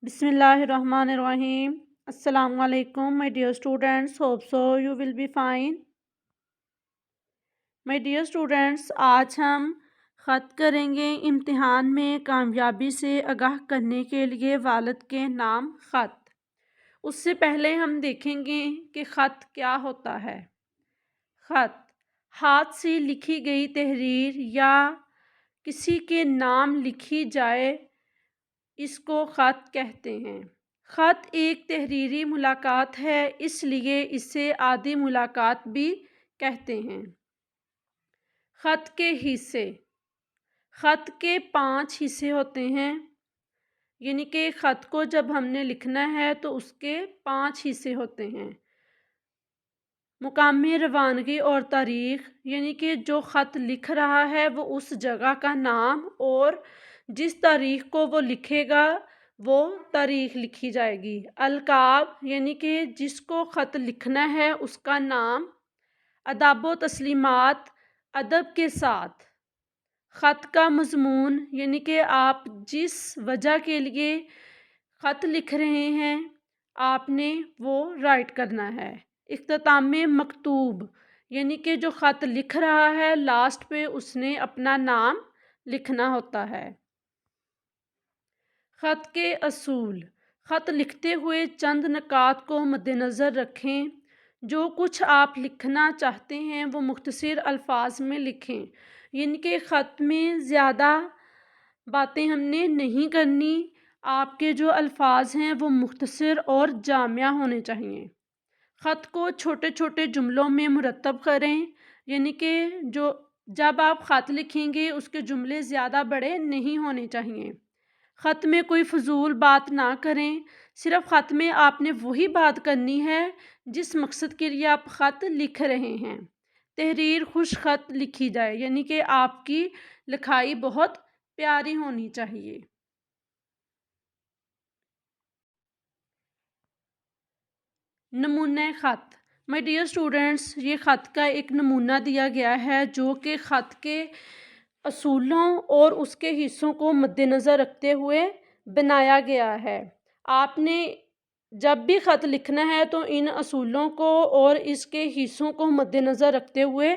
Bismillahirrahmanirrahim. Assalamu alaikum, my dear students. Hope so you will be fine. My dear students, آج ہم خط کریں گے امتحان میں کامیابی سے آگاہ کرنے کے لیے والد کے نام خط۔ اس سے پہلے ہم دیکھیں گے کہ خط کیا ہوتا ہے۔ خط ہاتھ سے لکھی گئی تحریر یا کسی کے نام لکھی جائے، اس کو خط کہتے ہیں۔ خط ایک تحریری ملاقات ہے، اس لیے اسے عادی ملاقات بھی کہتے ہیں۔ خط کے حصے۔ خط کے 5 حصے ہوتے ہیں، یعنی کہ خط کو جب ہم نے لکھنا ہے تو اس کے 5 حصے ہوتے ہیں۔ مقام روانگی اور تاریخ، یعنی کہ جو خط لکھ رہا ہے وہ اس جگہ کا نام اور جس تاریخ کو وہ لکھے گا وہ تاریخ لکھی جائے گی۔ القاب، یعنی کہ جس کو خط لکھنا ہے اس کا نام۔ آداب و تسلیمات، ادب کے ساتھ۔ خط کا مضمون، یعنی کہ آپ جس وجہ کے لیے خط لکھ رہے ہیں آپ نے وہ رائٹ کرنا ہے۔ اختتام مکتوب، یعنی کہ جو خط لکھ رہا ہے لاسٹ پہ اس نے اپنا نام لکھنا ہوتا ہے۔ خط کے اصول۔ خط لکھتے ہوئے چند نکات کو مد نظر رکھیں۔ جو کچھ آپ لکھنا چاہتے ہیں وہ مختصر الفاظ میں لکھیں، یعنی کہ خط میں زیادہ باتیں ہم نے نہیں کرنی، آپ کے جو الفاظ ہیں وہ مختصر اور جامع ہونے چاہیے۔ خط کو چھوٹے چھوٹے جملوں میں مرتب کریں، یعنی کہ جب آپ خط لکھیں گے اس کے جملے زیادہ بڑے نہیں ہونے چاہیے۔ خط میں کوئی فضول بات نہ کریں، صرف خط میں آپ نے وہی بات کرنی ہے جس مقصد کے لیے آپ خط لکھ رہے ہیں۔ تحریر خوش خط لکھی جائے، یعنی کہ آپ کی لکھائی بہت پیاری ہونی چاہیے۔ نمونہ خط۔ مائی ڈیئر اسٹوڈنٹس، یہ خط کا ایک نمونہ دیا گیا ہے جو کہ خط کے اصولوں اور اس کے حصوں کو مد نظر رکھتے ہوئے بنایا گیا ہے۔ آپ نے جب بھی خط لکھنا ہے تو ان اصولوں کو اور اس کے حصوں کو مد نظر رکھتے ہوئے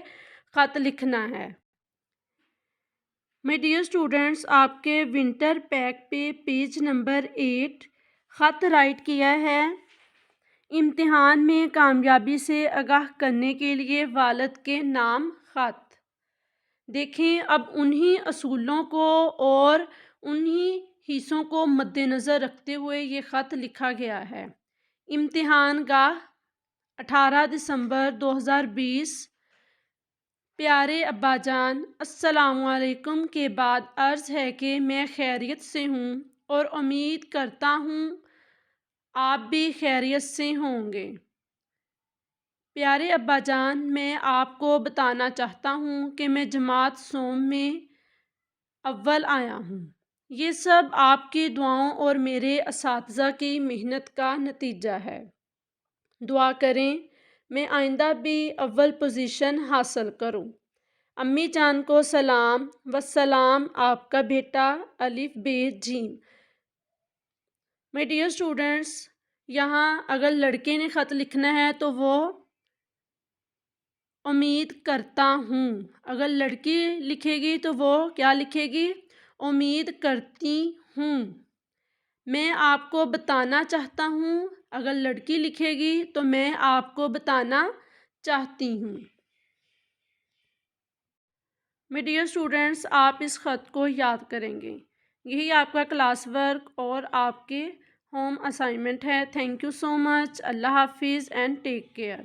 خط لکھنا ہے۔ مائی ڈیئر اسٹوڈنٹس، آپ کے ونٹر پیک پہ پیج نمبر 8 خط رائٹ کیا ہے۔ امتحان میں کامیابی سے آگاہ کرنے کے لیے والد کے نام خط۔ دیکھیں اب انہی اصولوں کو اور انہی حصوں کو مد نظر رکھتے ہوئے یہ خط لکھا گیا ہے۔ امتحان گاہ 18 دسمبر 2020۔ پیارے ابا جان، السلام علیکم کے بعد عرض ہے کہ میں خیریت سے ہوں اور امید کرتا ہوں آپ بھی خیریت سے ہوں گے۔ پیارے ابا جان، میں آپ کو بتانا چاہتا ہوں کہ میں جماعت سوم میں اول آیا ہوں۔ یہ سب آپ کی دعاؤں اور میرے اساتذہ کی محنت کا نتیجہ ہے۔ دعا کریں میں آئندہ بھی اول پوزیشن حاصل کروں۔ امی جان کو سلام، والسلام آپ کا بیٹا الف ب ج۔ مائی ڈیئر اسٹوڈنٹس، یہاں اگر لڑکے نے خط لکھنا ہے تو وہ امید کرتا ہوں، اگر لڑکی لکھے گی تو وہ کیا لکھے گی؟ امید کرتی ہوں۔ میں آپ کو بتانا چاہتا ہوں، اگر لڑکی لکھے گی تو میں آپ کو بتانا چاہتی ہوں۔ مائی ڈیئر اسٹوڈنٹس، آپ اس خط کو یاد کریں گے۔ یہی آپ کا کلاس ورک اور آپ کے ہوم اسائنمنٹ ہے۔ تھینک یو سو مچ۔ اللہ حافظ اینڈ ٹیک کیئر۔